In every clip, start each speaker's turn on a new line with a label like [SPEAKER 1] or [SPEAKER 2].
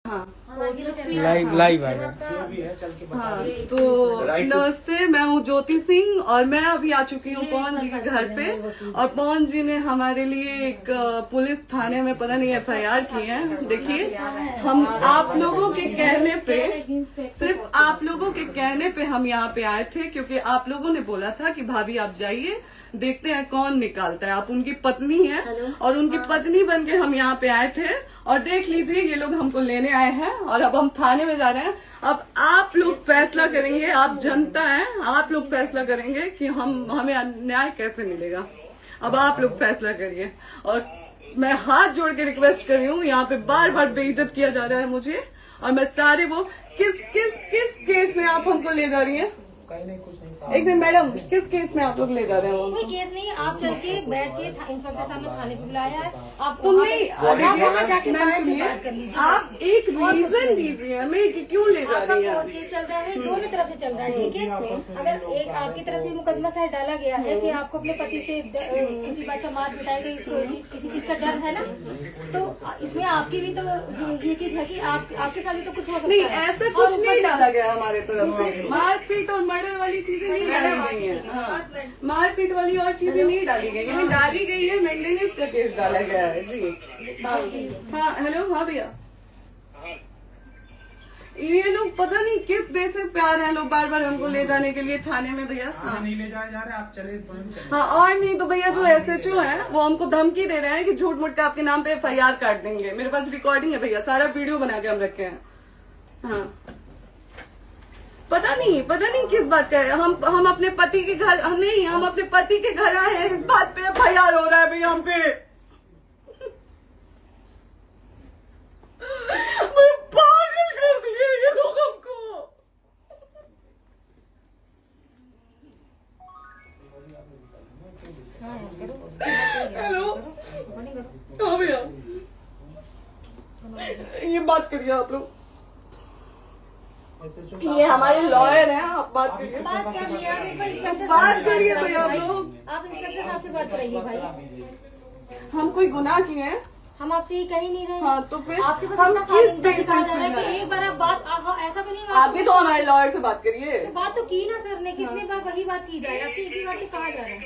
[SPEAKER 1] हाँ
[SPEAKER 2] live live आएगा।
[SPEAKER 3] जो भी है चल के बता
[SPEAKER 1] हाँ,
[SPEAKER 3] दीजिए।
[SPEAKER 1] तो
[SPEAKER 3] Right to-
[SPEAKER 1] नमस्ते, मैं हूँ ज्योति सिंह और मैं अभी आ चुकी हूँ पवन जी के घर पे। और पवन जी ने हमारे लिए एक पुलिस थाने में पता नहीं FIR की है। देखिए, हम आप लोगों के कहने पे, सिर्फ आप लोगों के कहने पे हम यहाँ पे आए थे, क्योंकि आप लोगों ने बोला था कि भाभी आप जाइए, देखते हैं कौन निकालता है। आप उनकी पत्नी हैं और उनकी पत्नी बन के हम यहाँ पे आए थे। और देख लीजिए, ये लोग हमको लेने आए हैं और अब हम थाने में जा रहे हैं। अब आप लोग फैसला करेंगे, आप जनता हैं, आप लोग फैसला करेंगे कि हमें न्याय कैसे मिलेगा। अब आप लोग फैसला करिए। और मैं हाथ जोड़ के रिक्वेस्ट कर रही हूँ, यहाँ पे बार बार बेइज्जत किया जा रहा है मुझे। और मैं सारे वो किस केस में आप हमको ले जा रही हैं?
[SPEAKER 3] कहीं नहीं, कुछ नहीं।
[SPEAKER 1] एक दिन मैडम, किस केस में आप लोग ले जा रहे हो?
[SPEAKER 4] कोई केस नहीं, आप चल के बैठ के इंस्पेक्टर साहब ने थाने पे बुलाया है। आप
[SPEAKER 1] तुम नहीं,
[SPEAKER 4] आप वहाँ जाके
[SPEAKER 1] मैम
[SPEAKER 4] बैठ के
[SPEAKER 1] सुनिए,
[SPEAKER 4] बात कर लीजिए।
[SPEAKER 1] आप एक रीजन दीजिए हमें कि क्यों ले जा
[SPEAKER 4] आपका
[SPEAKER 1] रही हैं।
[SPEAKER 4] कोर्ट केस चल रहा है, दोनों तरफ से चल रहा है, ठीक है। अगर एक आपकी तरफ से मुकदमा शायद डाला गया है कि आपको अपने पति से किसी बात का मार पिटाई गई, किसी चीज का डर है ना, तो इसमें आपकी भी तो ये चीज है कि आपके साथ भी तो कुछ हो सकता
[SPEAKER 1] नहीं,
[SPEAKER 4] है।
[SPEAKER 1] ऐसा कुछ नहीं डाला गया हमारे तरफ से। मारपीट और मर्डर वाली चीजें नहीं डाली गई हैं। हाँ, मारपीट वाली और चीजें नहीं डाली गई हैं। डाली गई है मेंटेनेंस का केस डाला गया है जी। हाँ हेलो, हाँ भैया, ये लोग पता नहीं किस बेसिस पे आ रहे हैं लोग बार बार हमको ले जाने के लिए थाने में भैया। हाँ
[SPEAKER 3] नहीं ले जाए जा रहे, आप चले स्वयं चले।
[SPEAKER 1] हाँ, और नहीं तो भैया जो SHO है वो हमको धमकी दे रहे हैं कि झूठ मूठ के आपके नाम पे FIR काट देंगे। मेरे पास रिकॉर्डिंग है भैया, सारा वीडियो बना के हम रखे हैं। हाँ, पता नहीं किस बात का है। हम अपने पति के घर नहीं, हम अपने पति के घर आए हैं, इस बात पे FIR हो रहा है भैया हम पे। पागल कर दिए ये लोग हमको। हेलो, हाँ भैया, ये बात करिए आप लोग। ये हमारे लॉयर हैं, आप बात करिए।
[SPEAKER 4] बात कर लिया, आप एक बार इंस्पेक्टर
[SPEAKER 1] बात करिए भैया आप लोग।
[SPEAKER 4] आप इंस्पेक्टर साहब से बात कराइए भाई।
[SPEAKER 1] हम कोई गुनाह किए हैं?
[SPEAKER 4] हम आपसे ये कह ही नहीं रहे।
[SPEAKER 1] हाँ, तो फिर
[SPEAKER 4] आपसे बस
[SPEAKER 1] हम
[SPEAKER 4] इतना
[SPEAKER 1] किस
[SPEAKER 4] सारी सिखाया जा रहा है
[SPEAKER 1] बेसिस
[SPEAKER 4] कि
[SPEAKER 1] पे
[SPEAKER 4] एक बार आप बात ऐसा तो नहीं
[SPEAKER 1] आप भी तो हमारे लॉयर से बात करिए।
[SPEAKER 4] बात तो की ना सर ने, कितनी बार वही बात की जाए, आपसे एक ही बार तो कहा जा रहा है।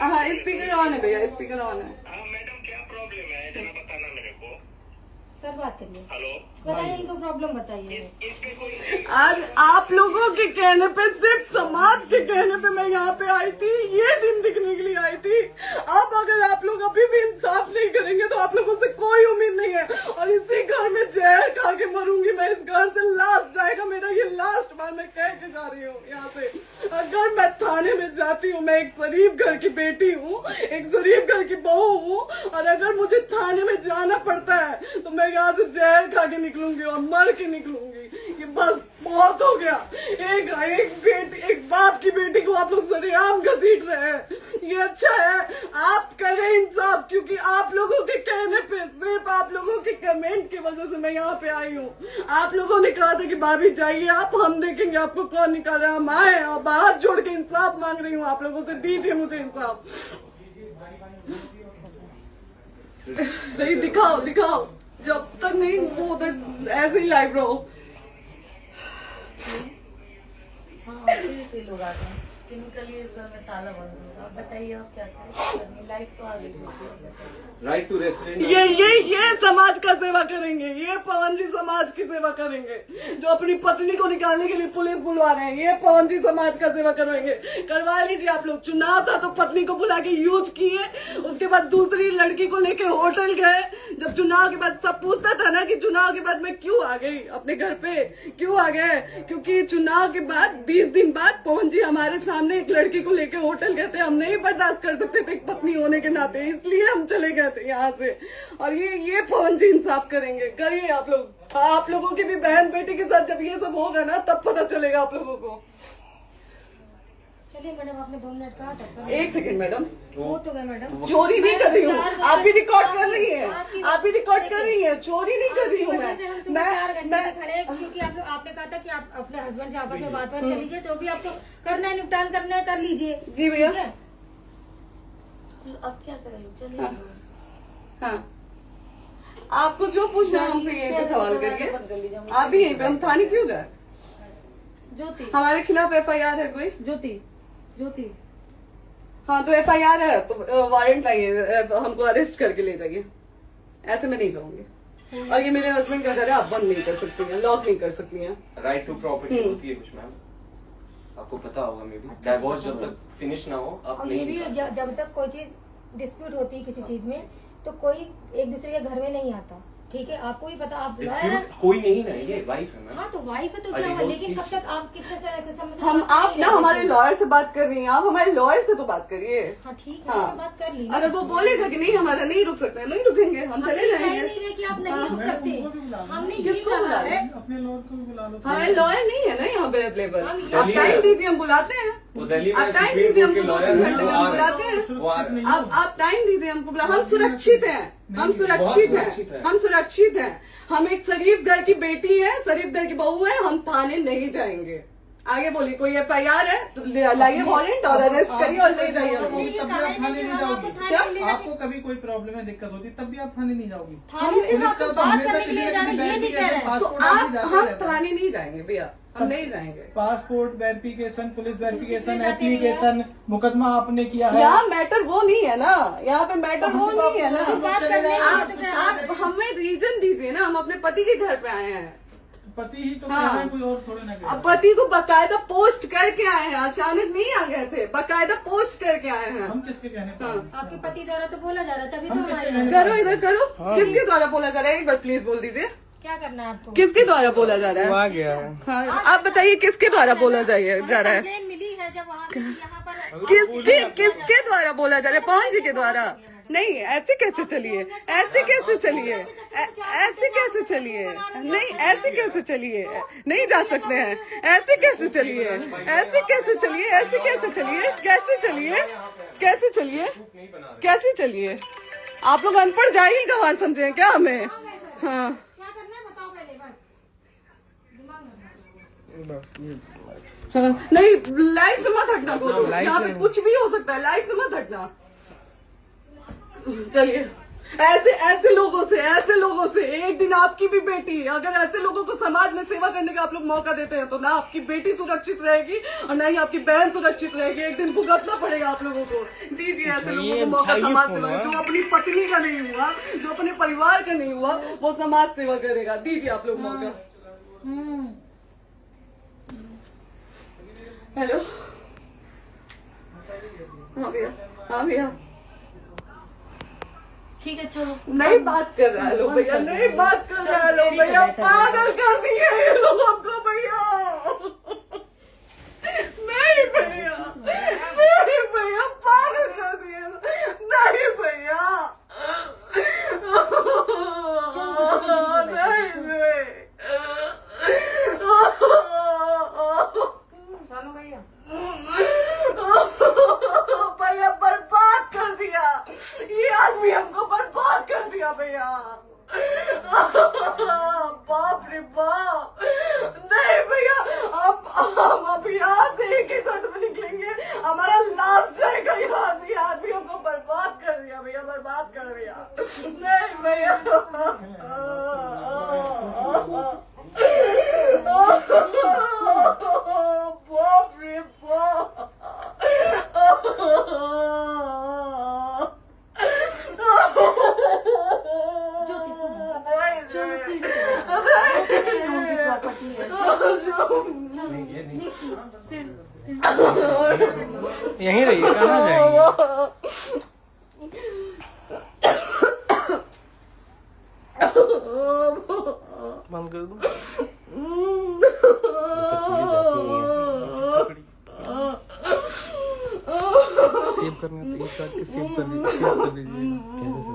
[SPEAKER 1] हाँ, स्पीकर ऑन है भैया, स्पीकर ऑन है।
[SPEAKER 5] हाँ मैडम, क्या प्रॉब्लम है जरा बताना मेरे को।
[SPEAKER 4] सर बात करिए,
[SPEAKER 5] हेलो,
[SPEAKER 4] बताइए इनको प्रॉब्लम बताइए।
[SPEAKER 5] इसके कोई
[SPEAKER 1] आज आप लोगों के कहने पे, सिर्फ समाज के कहने पे मैं यहाँ पे आई थी, ये दिन दिखने के लिए आई थी। अब अगर आप लोग अभी भी इंसाफ नहीं करेंगे तो आप लोगों से कोई उम्मीद नहीं है। और इसी घर में जहर खा के मरूंगी मैं। इस घर से लास्ट जाएगा मेरा, ये लास्ट बार मैं कह के जा रही हूँ यहाँ से। अगर मैं थाने में जाती हूँ, मैं एक शरीफ घर की बेटी हूँ, एक शरीफ घर की बहू हूँ, और अगर मुझे थाने में जाना पड़ता है तो मैं यहाँ से जहर खा के निकलूंगी और मर के निकलूंगी। ये बस बहुत हो गया। एक बाप की बेटी को आप लोग सरेआम घसीट रहे हैं। ये अच्छा है, आप करें इंसाफ, क्योंकि आप लोगों के कहने पे, सिर्फ आप लोगों के कमेंट की वजह से मैं यहाँ पे आई हूँ। आप लोगों ने कहा था कि भाभी जाइए आप, हम देखेंगे आपको कौन निकाल रहा है। हम आए और हाथ जोड़ के इंसाफ मांग रही हूँ आप लोगों से, दीजिए मुझे इंसाफ। नहीं, दिखाओ, जब तक नहीं वो तक ऐसे ही लाइव रहो।
[SPEAKER 6] हाँ, फिर से लोग आ गए कि निकलिए, इस घर में ताला बंद होगा। आप बताइए आप क्या करें, लाइफ तो आ गई।
[SPEAKER 3] Right to restaurant.
[SPEAKER 1] ये समाज का सेवा करेंगे, ये पवन जी समाज की सेवा करेंगे। जो अपनी पत्नी को निकालने के लिए पुलिस बुलवा रहे हैं, ये पवन जी समाज का सेवा करेंगे। करवा लीजिए आप लोग। चुनाव था तो पत्नी को बुला के यूज किए, उसके बाद दूसरी लड़की को लेके होटल गए। जब चुनाव के बाद सब पूछता था ना कि चुनाव के बाद मैं क्यों आ गई अपने घर पे, क्यों आ गए, क्योंकि चुनाव के बाद 20 दिन बाद पवन जी हमारे सामने एक लड़की को लेके होटल गए थे। हम नहीं बर्दाश्त कर सकते थे एक पत्नी होने के नाते, इसलिए हम चले गए थे यहाँ से। और ये पवन जी इंसाफ करेंगे। करिए आप लोग। आप लोगों की भी बहन बेटी के साथ जब ये सब होगा ना, तब पता चलेगा आप लोगों को।
[SPEAKER 4] चलिए मैडम, आपने 2 मिनट कहा था।
[SPEAKER 1] एक सेकंड मैडम,
[SPEAKER 4] वो तो गए मैडम।
[SPEAKER 1] चोरी नहीं कर रही हूँ, आप भी रिकॉर्ड कर रही हैं, आप भी रिकॉर्ड कर रही हैं। चोरी नहीं कर रही हूँ मैं।
[SPEAKER 4] 4 घंटे से खड़े हैं, क्योंकि आपने कहा था कि आप अपने हस्बैंड से आपस में बात कर लीजिए, जो भी आपको करना है, निपटान करना है, कर लीजिए।
[SPEAKER 1] जी भैया।
[SPEAKER 4] ठीक है?
[SPEAKER 6] अब क्या करें, चलिए।
[SPEAKER 1] हाँ, आपको जो पूछना है हमसे यहीं पे सवाल करिए। आप भी यहीं पे, हम थाने क्यों जाए?
[SPEAKER 6] ज्योति
[SPEAKER 1] हमारे खिलाफ FIR है कोई?
[SPEAKER 6] ज्योति
[SPEAKER 1] हाँ तो FIR है तो वारंट लाइए, हमको अरेस्ट करके ले जाइए। ऐसे मैं नहीं जाऊंगी। और ये मेरे हस्बैंड का घर है, आप बंद नहीं कर सकती हैं, लॉक नहीं कर सकती हैं।
[SPEAKER 7] राइट टू प्रॉपर्टी होती है कुछ मैम, आपको पता होगा मे बी। डाइवोर्स जब तक फिनिश ना हो आप
[SPEAKER 4] और ये
[SPEAKER 7] नहीं
[SPEAKER 4] भी जब तक कोई चीज डिस्प्यूट होती है किसी चीज में, तो कोई एक दूसरे के घर में नहीं आता, ठीक है? आपको भी पता, आप
[SPEAKER 7] डिस्प्यूट कोई नहीं ना, ये वाइफ है मैम।
[SPEAKER 4] हाँ तो वाइफ है तो क्या हुआ, लेकिन कब तक आप कितने समय से
[SPEAKER 1] हम
[SPEAKER 4] साथ
[SPEAKER 1] आप
[SPEAKER 4] नहीं
[SPEAKER 1] ना
[SPEAKER 4] रह
[SPEAKER 1] हमारे
[SPEAKER 4] सकते?
[SPEAKER 1] लॉयर से बात कर रही हैं, आप हमारे लॉयर से तो बात करिए।
[SPEAKER 4] हाँ ठीक है,
[SPEAKER 1] हाँ।
[SPEAKER 4] मैंने बात कर ली।
[SPEAKER 1] अगर वो बोलेगा कि नहीं हमारा नहीं रुक सकते, नहीं रुकेंगे, हम चले
[SPEAKER 4] कह
[SPEAKER 1] जाएंगे।
[SPEAKER 4] नहीं रहे कि आप नहीं रुक सकते, हमने ये
[SPEAKER 1] किसको
[SPEAKER 4] कहा
[SPEAKER 1] बुला
[SPEAKER 4] है।
[SPEAKER 3] अपने लॉयर को भी बुला लो।
[SPEAKER 1] हमारे लॉयर नहीं है ना यहाँ पे अवेलेबल।
[SPEAKER 4] हम
[SPEAKER 1] आप टाइम दीजिए, हम बुलाते हैं।
[SPEAKER 7] वो दिल्ली में
[SPEAKER 1] आप टाइम
[SPEAKER 7] सुप्रीम
[SPEAKER 1] दीजिए,
[SPEAKER 7] कोर्ट के
[SPEAKER 1] हमको दो
[SPEAKER 7] लॉयर
[SPEAKER 1] तीन
[SPEAKER 7] हैं,
[SPEAKER 1] घंटे
[SPEAKER 7] वो
[SPEAKER 1] में
[SPEAKER 7] आ
[SPEAKER 1] हम
[SPEAKER 7] रहे
[SPEAKER 1] बुलाते
[SPEAKER 7] हैं।
[SPEAKER 1] हैं।
[SPEAKER 7] वो आ रहे हैं।
[SPEAKER 1] आप टाइम दीजिए हमको, हम सुरक्षित हैं, हम सुरक्षित
[SPEAKER 7] सुरक्षित
[SPEAKER 1] हैं,
[SPEAKER 7] हैं।
[SPEAKER 1] हम सुरक्षित हैं। हम एक शरीफ घर की बेटी है, शरीफ घर की बहू है, हम थाने नहीं जाएंगे। आगे बोलिए, कोई FIR है तो लाइए वारंट और अरेस्ट करिए और ले जाइए हमको।
[SPEAKER 4] ये
[SPEAKER 3] तब भी
[SPEAKER 4] कहा
[SPEAKER 3] आप
[SPEAKER 4] है
[SPEAKER 3] थाने
[SPEAKER 4] कि
[SPEAKER 3] नहीं
[SPEAKER 4] हम आपको
[SPEAKER 3] जाओगी।
[SPEAKER 4] थाने ले जाके-
[SPEAKER 3] आपको कभी कोई प्रॉब्लम है, दिक्कत होती, तब भी आप थाने नहीं जाओगी।
[SPEAKER 4] थाने से
[SPEAKER 3] पुलिस
[SPEAKER 4] आप
[SPEAKER 3] का
[SPEAKER 4] तो
[SPEAKER 3] तो
[SPEAKER 4] बात
[SPEAKER 3] हमेशा
[SPEAKER 4] करने के
[SPEAKER 3] किसी
[SPEAKER 4] लिए
[SPEAKER 3] न
[SPEAKER 4] जा रहे
[SPEAKER 3] किसी
[SPEAKER 4] हैं, ये नहीं कह रहे हैं।
[SPEAKER 1] तो
[SPEAKER 3] पासपोर्ट आदि
[SPEAKER 1] आप
[SPEAKER 3] जाते
[SPEAKER 1] हम
[SPEAKER 3] रहते हैं।
[SPEAKER 1] थाने नहीं जाएंगे भैया, हम नहीं जाएंगे।
[SPEAKER 3] पासपोर्ट वेरिफिकेशन, पुलिस वेरिफिकेशन,
[SPEAKER 4] किसमें जाते नहीं
[SPEAKER 3] एप्लीकेशन, मुकदमा आपने किया है।
[SPEAKER 1] यहाँ मैटर वो नहीं है ना, यहाँ पे मैटर वो नहीं है ना।
[SPEAKER 4] बात करने के लिए तो फिर
[SPEAKER 1] आप हमें रीजन दीजिए ना, हम अपने पति के घर पे आए हैं।
[SPEAKER 3] पति ही तो
[SPEAKER 1] हाँ।
[SPEAKER 3] कह रहे हैं, कोई और थोड़े ना कह रहे
[SPEAKER 1] अब
[SPEAKER 3] हैं।
[SPEAKER 1] पति को बकायदा पोस्ट करके आए हैं, अचानक नहीं आ गए थे, बकायदा पोस्ट करके आए हैं।
[SPEAKER 3] हम किसके कहने पर आए?
[SPEAKER 4] आपके पति द्वारा तो बोला जा रहा है, तभी तो
[SPEAKER 3] हम
[SPEAKER 4] हमारे
[SPEAKER 3] किसके
[SPEAKER 4] यहाँ-
[SPEAKER 3] कहने
[SPEAKER 1] करो इधर करो, किसके द्वारा बोला जा रहा है? एक बार प्लीज बोल दीजिए,
[SPEAKER 4] क्या करना है आपको?
[SPEAKER 1] किसके द्वारा बोला जा रहा
[SPEAKER 2] वो
[SPEAKER 1] है?
[SPEAKER 2] आ गया है।
[SPEAKER 1] हाँ, आप बताइए किसके द्वारा बोला जा रहा है?
[SPEAKER 4] कंप्लेन मिली है जब वहाँ से यहाँ पर
[SPEAKER 1] किसके द्वारा बोला जा रहा है? पवन जी के द्वारा? नहीं, ऐसे कैसे चलिए, ऐसे कैसे चलिए, ऐसे कैसे चलिए, नहीं ऐसे कैसे चलिए, नहीं जा सकते हैं, ऐसे कैसे चलिए, ऐसे कैसे चलिए, ऐसे कैसे चलिए, कैसे चलिए, कैसे चलिए, कैसे चलिए? आप लोग अनपढ़ जाहिल गंवार समझे हैं क्या हमें? हाँ
[SPEAKER 4] क्या करना है बताओ पहले, बस दिमाग में
[SPEAKER 2] बस ये
[SPEAKER 1] हाँ, नहीं लाइफ से मत हटना, बोलो
[SPEAKER 2] लाइफ
[SPEAKER 1] यहाँ पे
[SPEAKER 2] से-
[SPEAKER 1] कुछ भी हो सकता है, लाइफ से मत हटना। चलिए, ऐसे लोगों से एक दिन आपकी भी बेटी, अगर ऐसे लोगों को समाज में सेवा करने का आप लोग मौका देते हैं तो ना आपकी बेटी सुरक्षित रहेगी और ना ही आपकी बहन सुरक्षित रहेगी। एक दिन भुगतना पड़ेगा आप लोगों को। दीजिए ऐसे लोगों को मौका समाज सेवा का, जो अपनी पत्नी का नहीं हुआ, जो अपने परिवार का नहीं हुआ, वो समाज सेवा करेगा। दीजिए आप लोग मौका। हेलो, हाँ भैया, हाँ भैया,
[SPEAKER 6] ठीक है चलो।
[SPEAKER 1] नहीं बात कर रहा है लोग भैया, नहीं बात कर रहा है लोग भैया, पागल कर दिए ये लोग हमको भैया। नहीं भैया, नहीं भैया, पागल कर दिए, नहीं भैया,
[SPEAKER 4] चलो भैया,
[SPEAKER 1] भैया बर्बाद कर दिया ये आदमी, हमको बर्बाद कर दिया भैया। बाप रे बाप, नहीं भैया, हम अभी यहाँ से एक ही शर्त में निकलेंगे, हमारा लास्ट जाएगा यहाँ से। ये आदमी हमको बर्बाद कर दिया भैया, बर्बाद कर दिया। नहीं भैया, बाप रे बाप,
[SPEAKER 6] ज्योति सुनो,
[SPEAKER 1] नहीं,
[SPEAKER 6] चलो सीढ़ी पे
[SPEAKER 1] नहीं,
[SPEAKER 6] प्रॉपर्टी है,
[SPEAKER 7] नहीं, ये नहीं।
[SPEAKER 2] यहीं रहिए, कहाँ जाएंगे? बंद कर दूं? सेव करना तो एक काट के सेव कर दीजिए, कैसे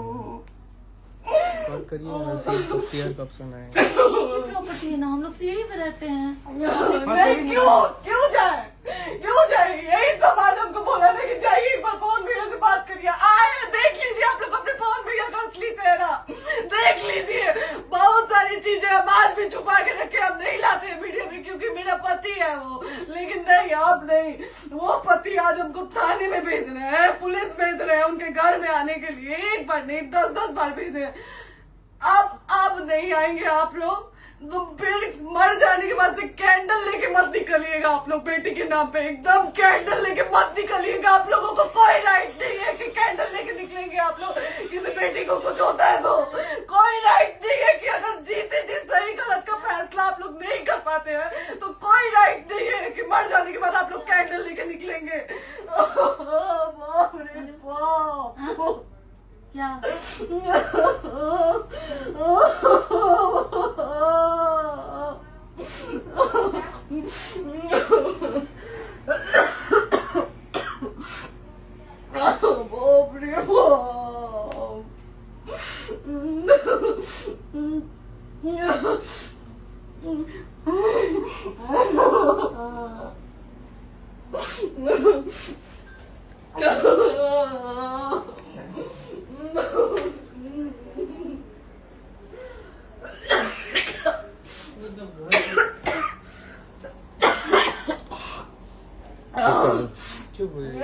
[SPEAKER 2] कॉल करिए ना, सेव शेयर का ऑप्शन आएगा।
[SPEAKER 6] प्रॉपर्टी है ना, हम लोग सीढ़ी पे रहते हैं।
[SPEAKER 1] नहीं, क्यों जाए, क्यों जाए? यही सवाल हमको बोला था कि जाइए एक बार पवन भैया से बात करिए। आए, देख लीजिए आप लोग अपने पवन भैया का असली चेहरा, देख लीजिए। बहुत सारी चीजें हम आज भी छुपा के रखे, हम नहीं लाते हैं वीडियो में क्योंकि मेरा पति है वो, लेकिन नहीं, आप नहीं। वो पति आज हमको थाने में भेज रहे हैं, पुलिस भेज रहे हैं उनके घर में आने के लिए, एक बार नहीं 10-10 बार भेजे हैं। अब नहीं आएंगे आप लोग, तो फिर मर जाने के बाद से कैंडल लेके मत निकलिएगा आप लोग बेटी के नाम पे, एकदम कैंडल लेके मत निकलिएगा। आप लोगों को कोई राइट नहीं है कि कैंडल लेके निकलेंगे आप लोग। किसी बेटी को कुछ होता है तो कोई राइट नहीं है कि अगर जीते जी सही गलत का फैसला आप लोग नहीं कर पाते हैं तो कोई राइट नहीं है कि मर जाने के बाद आप लोग कैंडल लेके निकलेंगे। बाप रे बाप।
[SPEAKER 4] क्या
[SPEAKER 1] बाप रे
[SPEAKER 2] चुप हो जाइए।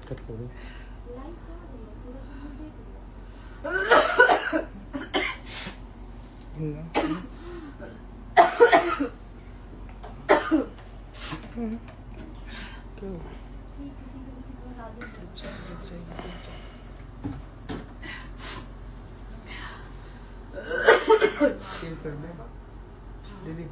[SPEAKER 2] कट कर दो। कर दे दीदी।